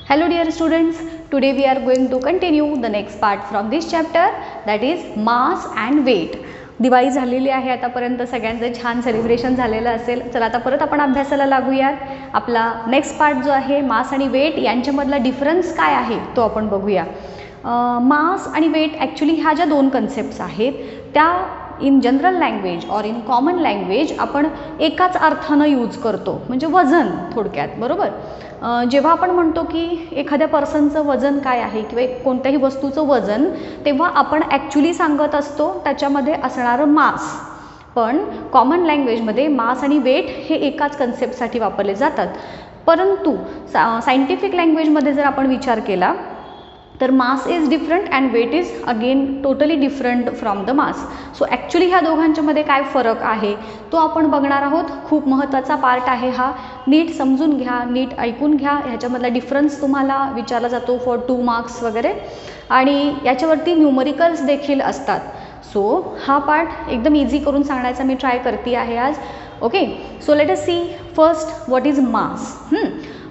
Hello dear students, today we are going to continue the next part from this chapter, that is mass and weight. Diwali झालेली आहे, आतापर्यंत सगळ्यांचं छान celebration झालेलं असेल. चला आता परत आपण अभ्यासाला लागूयात. आपला नेक्स्ट पार्ट जो आहे मास आणि वेट यांच्यामधला डिफरन्स काय आहे तो आपण बघूया. मास आणि वेट ॲक्च्युली ह्या ज्या दोन कन्सेप्ट्स आहेत त्या इन जनरल लँग्वेज और इन कॉमन लँग्वेज आपण एकाच अर्थानं यूज करतो, म्हणजे वजन थोडक्यात, बरोबर. जेव्हा आपण म्हणतो की एखाद्या पर्सनचं वजन काय आहे किंवा कोणत्याही वस्तूचं वजन, तेव्हा आपण ॲक्च्युली सांगत असतो त्याच्यामध्ये असणारं मास. पण कॉमन लँग्वेजमध्ये मास आणि वेट हे एकाच कन्सेप्टसाठी वापरले जातात. परंतु सायंटिफिक लँग्वेजमध्ये जर आपण विचार केला तर mass is different and weight is again totally different from the mass. So actually ह्या दोघांच्यामध्ये काय फरक आहे तो आपण बघणार आहोत. खूप महत्त्वाचा पार्ट आहे हा. नीट समजून घ्या, नीट ऐकून घ्या. ह्याच्यामधला डिफरन्स तुम्हाला विचारला जातो फॉर 2 मार्क्स वगैरे, आणि याच्यावरती न्यूमरिकल्स देखील असतात. सो हा पार्ट एकदम इझी करून सांगण्याचा मी ट्राय करते आहे आज. Okay, so let us see first what is mass.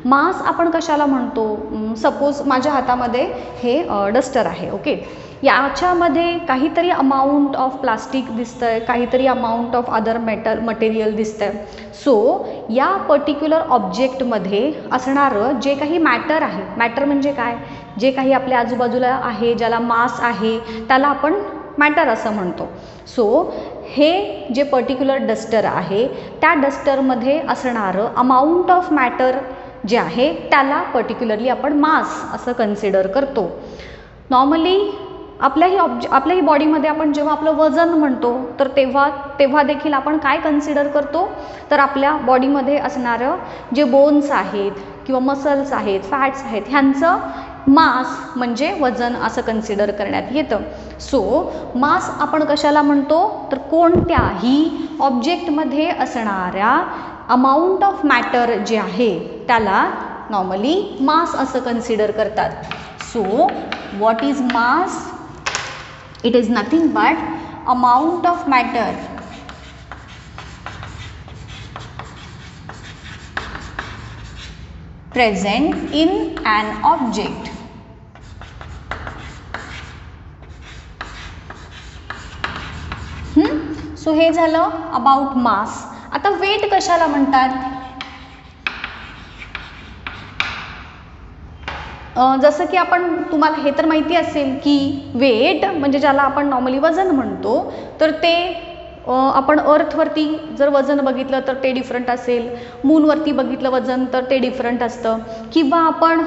Mass आपण कशाला म्हणतो. सपोज माझ्या हातामध्ये हे डस्टर आहे. ओके, याच्यामध्ये काहीतरी अमाऊंट ऑफ प्लास्टिक दिसतं आहे, काहीतरी अमाऊंट ऑफ अदर मटेरियल दिसतं आहे. सो या पर्टिक्युलर ऑब्जेक्टमध्ये असणारं जे काही मॅटर आहे, मॅटर म्हणजे काय, जे काही आपल्या आजूबाजूला आहे ज्याला मास आहे त्याला आपण मॅटर असं म्हणतो. सो हे जे पर्टिक्युलर डस्टर आहे त्या डस्टरमध्ये असणारं अमाऊंट ऑफ मॅटर जे आहे त्याला पर्टिक्युलरली आपण मास असं कन्सिडर करतो. नॉर्मली आपल्याही बॉडीमध्ये आपण जेव्हा आपलं वजन म्हणतो तर तेव्हा देखील आपण काय कन्सिडर करतो, तर आपल्या बॉडीमध्ये असणारं जे बोन्स आहेत किंवा मसल्स आहेत, फॅट्स आहेत, ह्यांचं मास म्हणजे वजन असं कन्सिडर करण्यात येतं. सो मास आपण कशाला म्हणतो, तर कोणत्याही ऑब्जेक्टमध्ये असणाऱ्या अमाऊंट ऑफ मॅटर जे आहे त्याला नॉर्मली मास असं कन्सिडर करतात. So what is mass? It is nothing but amount of matter present in an object. So हे झालं अबाउट मास. आता वेट कशाला म्हणतात? जसं की तुम्हाला हे तर माहिती असेल की वेट म्हणजे ज्याला आपण नॉर्मली वजन म्हणतो, तर ते आपण अर्थवरती जर वजन बघितलं तर ते डिफरंट असेल, मूनवरती बघितलं वजन तर ते डिफरंट असतं, किंवा आपण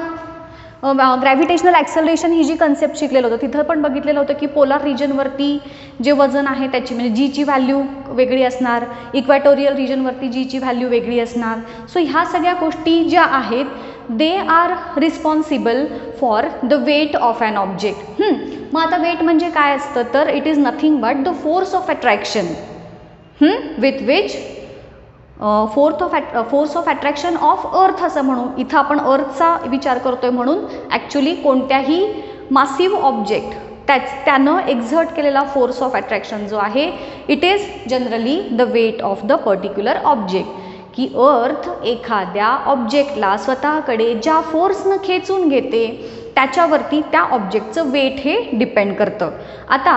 ग्रॅव्हिटेशनल ॲक्सलरेशन ही जी कन्सेप्ट शिकलेलं होतं तिथं पण बघितलेलं होतं की पोलार रिजनवरती जे वजन आहे त्याची म्हणजे जीची व्हॅल्यू वेगळी असणार, इक्वॅटोरियल रिजनवरती जीची व्हॅल्यू वेगळी असणार. सो ह्या सगळ्या गोष्टी ज्या आहेत they are responsible for the weight of an object. मग आता वेट म्हणजे काय असतं, तर it is nothing but the force of attraction with which force of attraction of earth असं म्हणू. इथं आपण अर्थचा विचार करतोय म्हणून ॲक्च्युली कोणत्याही मासिव्ह ऑब्जेक्ट त्यानं एक्झर्ट केलेला फोर्स ऑफ अट्रॅक्शन जो आहे it is generally the weight of the particular object. की अर्थ एखाद्या ऑब्जेक्टला स्वतःकडे ज्या फोर्सनं खेचून घेते त्याच्यावरती त्या ऑब्जेक्टचं वेट हे डिपेंड करतं. आता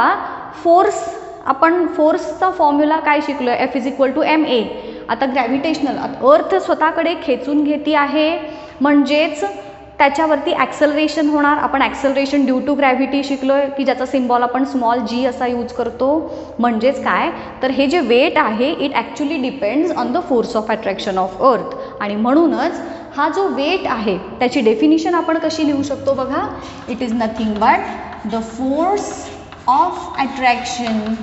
आपण फोर्सचा फॉर्म्युला काय शिकलो आहे, F = ma. आता ग्रॅव्हिटेशनल अर्थ स्वतःकडे खेचून घेते आहे म्हणजेच त्याच्यावरती ॲक्सलरेशन होणार. आपण ॲक्सलरेशन ड्यू टू ग्रॅव्हिटी शिकलो आहे की ज्याचा सिम्बॉल आपण स्मॉल g असा यूज करतो. म्हणजेच काय, तर हे जे वेट आहे it actually depends on the force of attraction of अर्थ. आणि म्हणूनच हा जो वेट आहे त्याची डेफिनिशन आपण कशी लिहू शकतो बघा. It is nothing but the force of attraction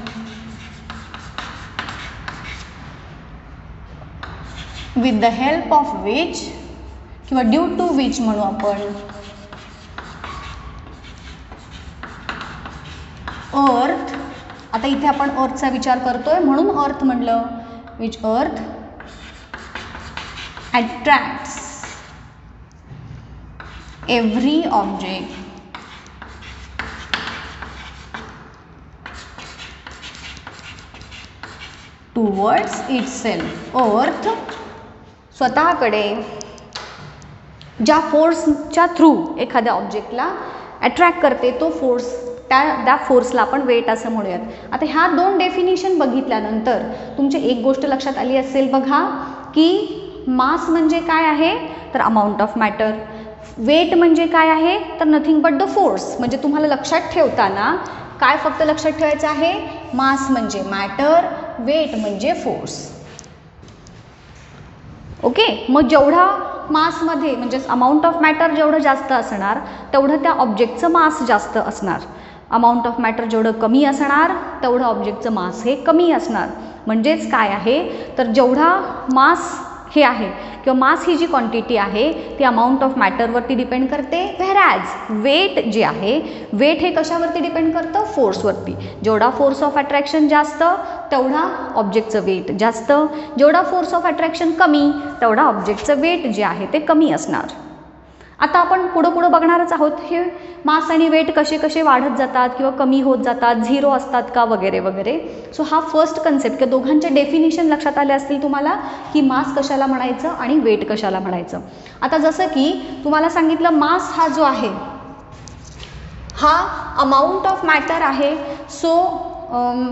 with the help of which किंवा ड्यू टू विच म्हणू आपण अर्थ. आता इथे आपण अर्थचा विचार करतोय म्हणून अर्थ म्हणलं. विच अर्थ attracts every object towards itself. अर्थ स्वतःकडे ज्या फोर्सच्या थ्रू एखाद्या ऑब्जेक्टला अट्रॅक्ट करते तो फोर्स, त्या फोर्सला आपण वेट असं म्हणूयात. आता ह्या दोन डेफिनेशन बघितल्यानंतर तुमची एक गोष्ट लक्षात आली असेल बघा, की मास म्हणजे काय आहे तर अमाऊंट ऑफ मॅटर, वेट म्हणजे काय आहे तर नथिंग बट द फोर्स. म्हणजे तुम्हाला लक्षात ठेवताना काय फक्त लक्षात ठेवायचं आहे, मास म्हणजे मॅटर, वेट म्हणजे फोर्स. ओके. मग जेवढा मासमध्ये म्हणजे अमाऊंट ऑफ मॅटर जेवढं जास्त असणार तेवढं त्या ऑब्जेक्टचं मास जास्त असणार. अमाऊंट ऑफ मॅटर जेवढं कमी असणार तेवढं ऑब्जेक्टचं मास हे कमी असणार. म्हणजेच काय आहे तर जेवढा मास हे आहे किंवा मास ही जी क्वांटिटी आहे ती अमाऊंट ऑफ मॅटरवरती डिपेंड करते, व्हेरॅज वेट जे आहे, वेट हे कशावरती डिपेंड करतं, फोर्सवरती. जेवढा फोर्स ऑफ अट्रॅक्शन जास्त तेवढा ऑब्जेक्टचं वेट जास्त, जेवढा फोर्स ऑफ अट्रॅक्शन कमी तेवढा ऑब्जेक्टचं वेट जे आहे ते कमी असणार. आता आपण पुढं बघणारच आहोत हे मास आणि वेट कसे कसे वाढत जातात किंवा कमी होत जातात, झिरो असतात का वगैरे वगैरे. सो हा फर्स्ट कन्सेप्ट किंवा दोघांचे डेफिनेशन लक्षात आले असतील तुम्हाला, की मास कशाला म्हणायचं आणि वेट कशाला म्हणायचं. आता जसं की तुम्हाला सांगितलं मास हा जो आहे हा अमाऊंट ऑफ मॅटर आहे. सो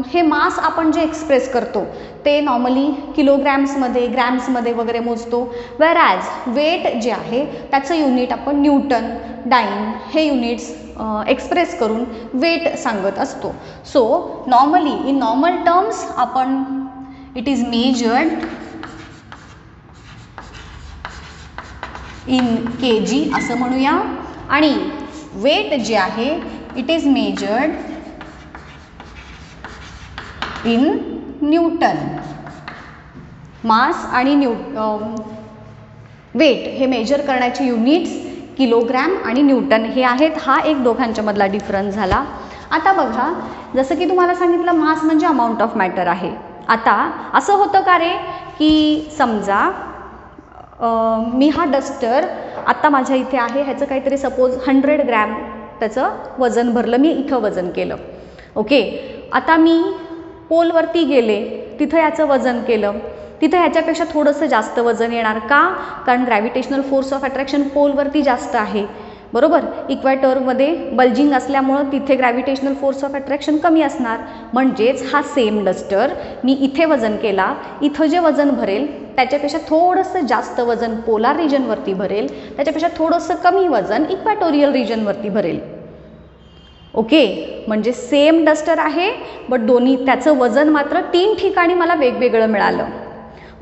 हे मास आपण जे एक्सप्रेस करतो ते नॉर्मली किलोग्रॅम्समध्ये, ग्रॅम्समध्ये वगैरे मोजतो. व्हेरॅज वेट जे आहे त्याचं युनिट आपण न्यूटन, डाईन हे युनिट्स एक्सप्रेस करून वेट सांगत असतो. So normally in normal terms आपण it is measured in kg असं म्हणूया, आणि वेट जे आहे it is measured in newton. Mass आणि वेट हे मेजर करण्याचे युनिट्स किलोग्रॅम आणि न्यूटन हे आहेत. हा एक दोघांच्या मधला डिफरन्स झाला. आता बघा जसं की तुम्हाला सांगितलं मास म्हणजे अमाऊंट ऑफ मॅटर आहे. आता असं होतं का रे की समजा मी हा डस्टर आत्ता माझ्या इथे आहे, ह्याचं काहीतरी सपोज 100 ग्रॅम त्याचं वजन भरलं, मी इथं वजन केलं. ओके. आता मी पोलवरती गेले, तिथं याचं वजन केलं, तिथं ह्याच्यापेक्षा थोडंसं जास्त वजन येणार का, कारण ग्रॅव्हिटेशनल फोर्स ऑफ अट्रॅक्शन पोलवरती जास्त आहे, बरोबर. इक्वॅटरमध्ये बल्जिंग असल्यामुळं तिथे ग्रॅव्हिटेशनल फोर्स ऑफ अट्रॅक्शन कमी असणार. म्हणजेच हा सेम डस्टर मी इथे वजन केला, इथं जे वजन भरेल त्याच्यापेक्षा थोडंसं जास्त वजन पोलार रिजनवरती भरेल, त्याच्यापेक्षा थोडंसं कमी वजन इक्वॅटोरियल रिजनवरती भरेल. ओके. म्हणजे सेम डस्टर आहे बट दोन्ही त्याचं वजन मात्र 3 ठिकाणी मला वेगवेगळं मिळालं.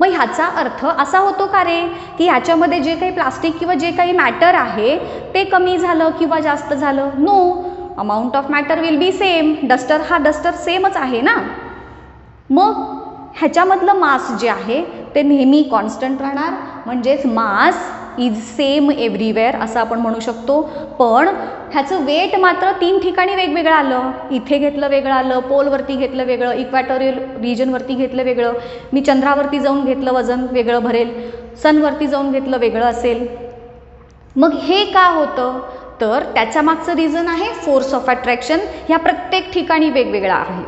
मग ह्याचा अर्थ असा होतो का रे की ह्याच्यामध्ये जे काही प्लास्टिक किंवा जे काही मॅटर आहे ते कमी झालं किंवा जास्त झालं. No, amount of matter will be same. हा डस्टर सेमच आहे ना. मग ह्याच्यामधलं मास जे आहे ते नेहमी कॉन्स्टंट राहणार. म्हणजेच मास इज सेम एव्हरीवेअर असं आपण म्हणू शकतो. पण ह्याचं वेट मात्र 3 ठिकाणी वेगवेगळं आलं. इथे घेतलं वेगळं आलं, पोलवरती घेतलं वेगळं, इक्वॅटोरियल रिजनवरती घेतलं वेगळं, मी चंद्रावरती जाऊन घेतलं वजन वेगळं भरेल, सनवरती जाऊन घेतलं वेगळं असेल. मग हे का होतं तर त्याच्या मागचं रिझन आहे फोर्स ऑफ अट्रॅक्शन. ह्या प्रत्येक ठिकाणी वेगवेगळा आहे.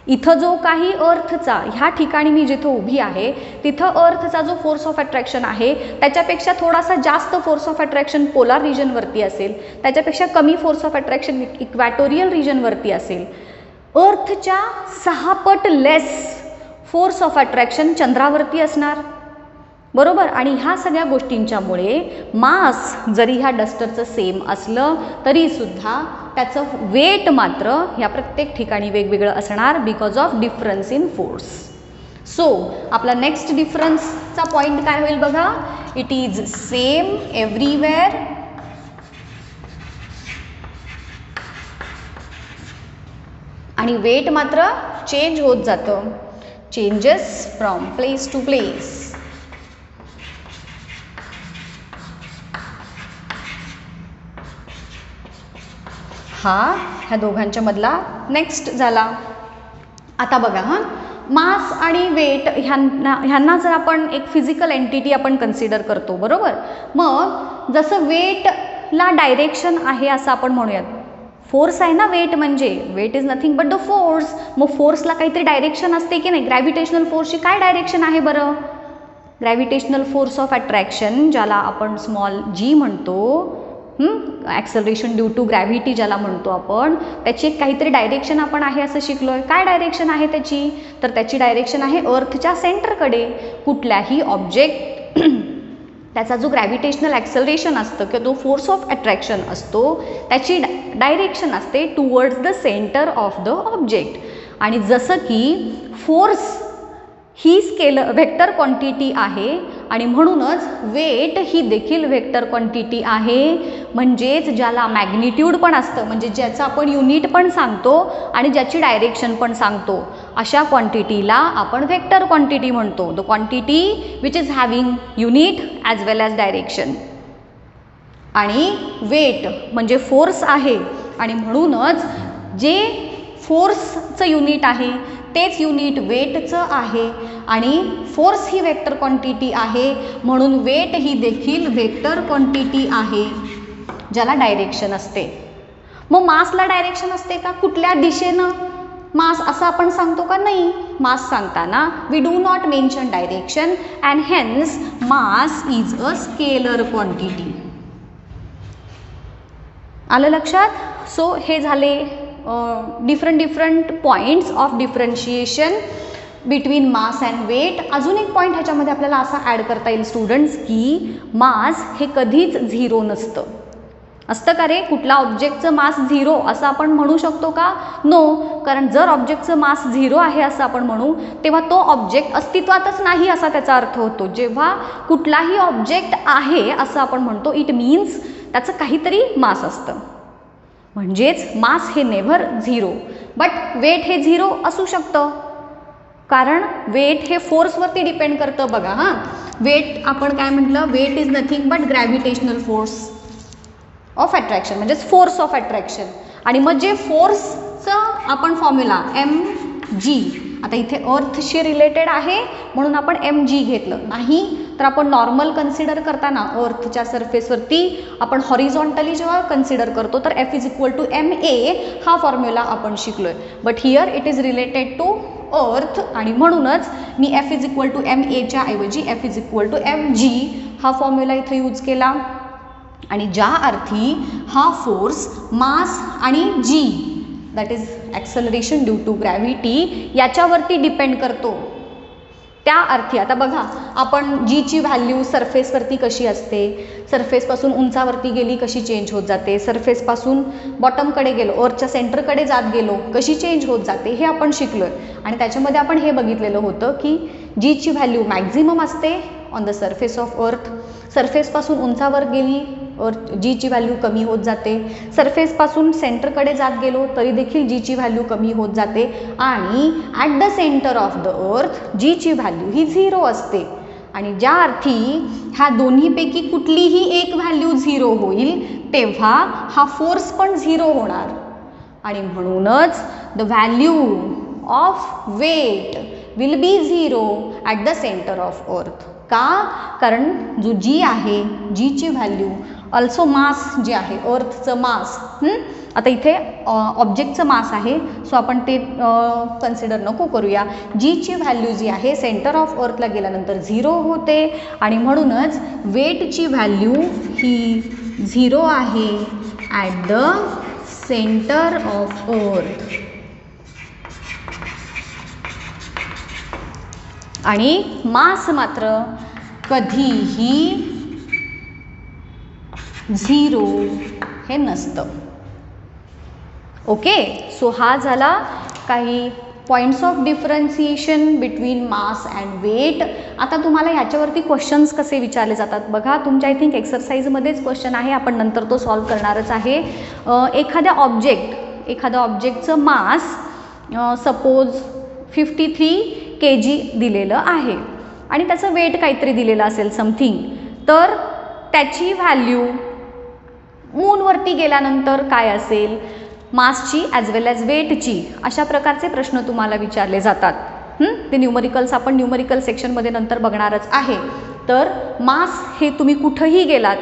इथं जो काही अर्थचा, ह्या ठिकाणी मी जिथं उभी आहे तिथं अर्थचा जो फोर्स ऑफ अट्रॅक्शन आहे त्याच्यापेक्षा थोडासा जास्त फोर्स ऑफ अट्रॅक्शन पोलार रिजनवरती असेल, त्याच्यापेक्षा कमी फोर्स ऑफ अट्रॅक्शन इक्वॅटोरियल रिजनवरती असेल. अर्थच्या 6 पट लेस फोर्स ऑफ अट्रॅक्शन चंद्रावरती असणार, बरोबर. आणि ह्या सगळ्या गोष्टींच्यामुळे मास जरी ह्या डस्टरचं सेम असलं तरीसुद्धा त्याचं वेट मात्र ह्या प्रत्येक ठिकाणी वेगवेगळं असणार because of difference in force. So आपला नेक्स्ट डिफरन्सचा पॉईंट काय होईल बघा, इट इज सेम एव्हरीवेअर आणि वेट मात्र चेंज होत जातं, changes from place to place. हा ह्या दोघांच्या मधला नेक्स्ट झाला. आता बघा हां, मास आणि वेट ह्यांना जर आपण एक फिजिकल एंटिटी आपण कन्सिडर करतो, बरोबर. मग जसं वेटला डायरेक्शन आहे असं आपण म्हणूयात, फोर्स आहे ना वेट म्हणजे, weight is nothing but the force. मग फोर्सला काहीतरी डायरेक्शन असते की नाही, ग्रॅव्हिटेशनल फोर्सची काय डायरेक्शन आहे बरं, ग्रॅव्हिटेशनल फोर्स ऑफ अट्रॅक्शन ज्याला आपण स्मॉल जी म्हणतो, ॲक्सलरेशन ड्यू टू ग्रॅव्हिटी ज्याला म्हणतो आपण, त्याची एक काहीतरी डायरेक्शन आपण आहे असं शिकलोय. काय डायरेक्शन आहे त्याची? तर त्याची डायरेक्शन आहे अर्थच्या सेंटरकडे. कुठल्याही ऑब्जेक्ट त्याचा जो ग्रॅव्हिटेशनल ॲक्सलरेशन असतं किंवा तो फोर्स ऑफ अट्रॅक्शन असतो त्याची डायरेक्शन असते towards the centre of the object. आणि जसं की फोर्स ही स्केलर व्हेक्टर क्वांटिटी आहे आणि म्हणूनच वेट ही देखील व्हेक्टर क्वांटिटी आहे. म्हणजेच ज्याला मॅग्निट्यूड पण असतं, म्हणजे ज्याचं आपण युनिट पण सांगतो आणि ज्याची डायरेक्शन पण सांगतो, अशा क्वांटिटीला आपण व्हेक्टर क्वांटिटी म्हणतो. The quantity which is having unit as well as direction. आणि वेट म्हणजे फोर्स आहे आणि म्हणूनच जे फोर्सचं युनिट आहे तेच युनिट वेटचं आहे आणि फोर्स ही वेक्टर क्वांटिटी आहे म्हणून वेट ही देखील वेक्टर क्वांटिटी आहे ज्याला डायरेक्शन असते. मग मासला डायरेक्शन असते का? कुठल्या दिशेनं मास असं आपण सांगतो का? नाही. मास सांगताना we do not mention direction and hence mass is a scalar quantity. आलं लक्षात? सो हे झाले different points of differentiation between mass and weight. अजून एक पॉईंट ह्याच्यामध्ये आपल्याला असा ॲड करता येईल स्टुडंट्स की मास हे कधीच झिरो नसतं. असतं का रे? कुठला ऑब्जेक्टचं मास झिरो असं आपण म्हणू शकतो का? नो. कारण जर ऑब्जेक्टचं मास झिरो आहे असं आपण म्हणू तेव्हा तो ऑब्जेक्ट अस्तित्वातच नाही असा त्याचा अर्थ होतो. जेव्हा कुठलाही ऑब्जेक्ट आहे असं आपण म्हणतो इट मीन्स त्याचं काहीतरी मास असतं. म्हणजेच मास हे नेव्हर झिरो. बट वेट हे झिरो असू शकतं कारण वेट हे फोर्सवरती डिपेंड करतं. बघा हां, वेट आपण काय म्हटलं? Weight is nothing but gravitational force of attraction, म्हणजेच फोर्स ऑफ अट्रॅक्शन. आणि मग जे फोर्सचं आपण फॉर्म्युला mg, आता इथे अर्थशी रिलेटेड आहे म्हणून आपण mg घेतलं. नाही तर आपण नॉर्मल कन्सिडर करताना अर्थच्या सरफेसवरती आपण हॉरिझॉन्टली जेव्हा कन्सिडर करतो तर F is equal to ma हा फॉर्म्युला आपण शिकलोय. But here it is related to earth आणि म्हणूनच मी F इज इक्वल टू maच्या ऐवजी F is equal to mg हा फॉर्म्युला इथे यूज केला. आणि ज्या अर्थी हा फोर्स मास आणि g that is acceleration due to gravity याच्यावरती डिपेंड करतो त्या अर्थी. आता बघा आपण जीची व्हॅल्यू सरफेसवरती कशी असते, सरफेसपासून उंचावरती गेली कशी चेंज होत जाते, सरफेसपासून बॉटमकडे गेलो अर्थच्या सेंटरकडे जात गेलो कशी चेंज होत जाते हे आपण शिकलो आहे. आणि त्याच्यामध्ये आपण हे बघितलेलं होतं की जीची व्हॅल्यू मॅक्झिमम असते on the surface of earth. सरफेसपासून उंचावर गेली जीची व्हॅल्यू कमी होत जाते, सरफेसपासून सेंटरकडे जात गेलो तरी देखील जीची व्हॅल्यू कमी होत जाते आणि at the centre of the earth जीची व्हॅल्यू ही झिरो असते. आणि ज्या अर्थी ह्या दोन्हीपैकी कुठलीही एक व्हॅल्यू झिरो होईल तेव्हा हा फोर्स पण झिरो होणार. आणि म्हणूनच the value of weight will be zero at the centre of earth. का? कारण जो जी आहे जीची व्हॅल्यू ऑल्सो मास जे आहे अर्थचं मास, आता इथे ऑब्जेक्टचं मास आहे सो आपण ते कन्सिडर नको करूया. जीची व्हॅल्यू जी आहे सेंटर ऑफ अर्थला गेल्यानंतर झिरो होते आणि म्हणूनच वेटची व्हॅल्यू ही झिरो आहे ॲट द सेंटर ऑफ अर्थ. आणि मास मात्र कधीही झिरो हे नसतं. ओके, सो हा झाला काही points of differentiation between mass and weight. आता तुम्हाला याच्यावरती क्वेश्चन्स कसे विचारले जातात बघा. तुमच्या आय थिंक एक्सरसाइजमध्येच क्वेश्चन आहे, आपण नंतर तो सॉल्व करणारच आहे. एखाद्या ऑब्जेक्टचं मास सपोज 53 kg दिलेलं आहे आणि त्याचं वेट काहीतरी दिलेलं असेल समथिंग, तर त्याची व्हॅल्यू मूनवरती गेल्यानंतर काय असेल, मासची ॲज वेल ॲज वेटची, अशा प्रकारचे प्रश्न तुम्हाला विचारले जातात. ते न्यूमरिकल्स आपण न्यूमरिकल सेक्शनमध्ये नंतर बघणारच आहे. तर मास हे तुम्ही कुठंही गेलात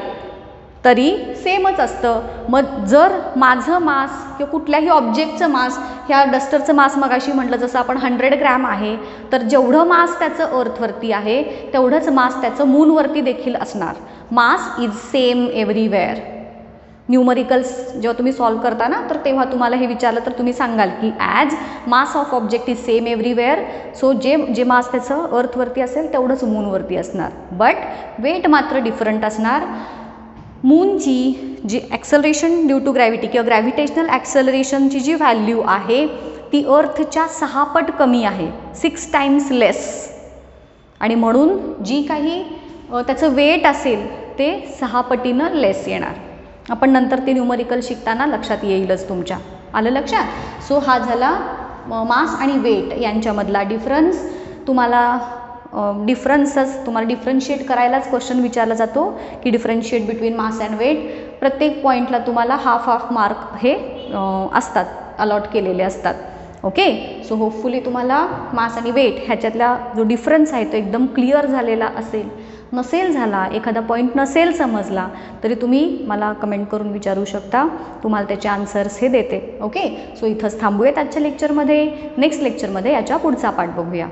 तरी सेमच असतं. मग जर माझं मास किंवा कुठल्याही ऑब्जेक्टचं मास, ह्या डस्टरचं मास मगाशी म्हटलं जसं आपण 100 ग्रॅम आहे, तर जेवढं मास त्याचं अर्थवरती आहे तेवढंच मास त्याचं मूनवरती देखील असणार. Mass is same everywhere. Numericals जेव्हा तुम्ही सॉल्व करता ना, तर तेव्हा तुम्हाला हे विचारलं तर तुम्ही सांगाल की as mass of object is same everywhere, so जे मास त्याचं अर्थवरती असेल तेवढंच मूनवरती असणार. बट वेट मात्र डिफरंट असणार. मूनची जी ॲक्सलरेशन ड्यू टू ग्रॅव्हिटी किंवा ग्रॅव्हिटेशनल ॲक्सलरेशनची जी व्हॅल्यू आहे ती अर्थच्या 6 पट कमी आहे, 6 टाइम्स लेस. आणि म्हणून जी काही त्याचं वेट असेल ते 6 पटीनं लेस येणार. आपण नंतर ते न्यूमरिकल शिकताना लक्षात येईलच तुमच्या. आलं लक्षात? सो हा झाला मास आणि वेट यांच्यामधला डिफरन्स. तुम्हाला डिफरन्शिएट करायलाच क्वेश्चन विचारला जातो की differentiate between mass and weight. प्रत्येक पॉईंटला तुम्हाला हाफ मार्क हे असतात, अलॉट केलेले असतात. ओके. सो होपफुली तुम्हाला मास आणि वेट ह्याच्यातला जो डिफरन्स आहे तो एकदम क्लिअर झालेला असेल. नसेल झाला, एखादा पॉईंट नसेल समजला तरी तुम्ही मला कमेंट करून विचारू शकता, तुम्हाला त्याचे आन्सर्स हे देते. ओके. सो इथंच थांबूयात आजच्या लेक्चरमध्ये. नेक्स्ट लेक्चरमध्ये याच्या पुढचा पार्ट बघूया.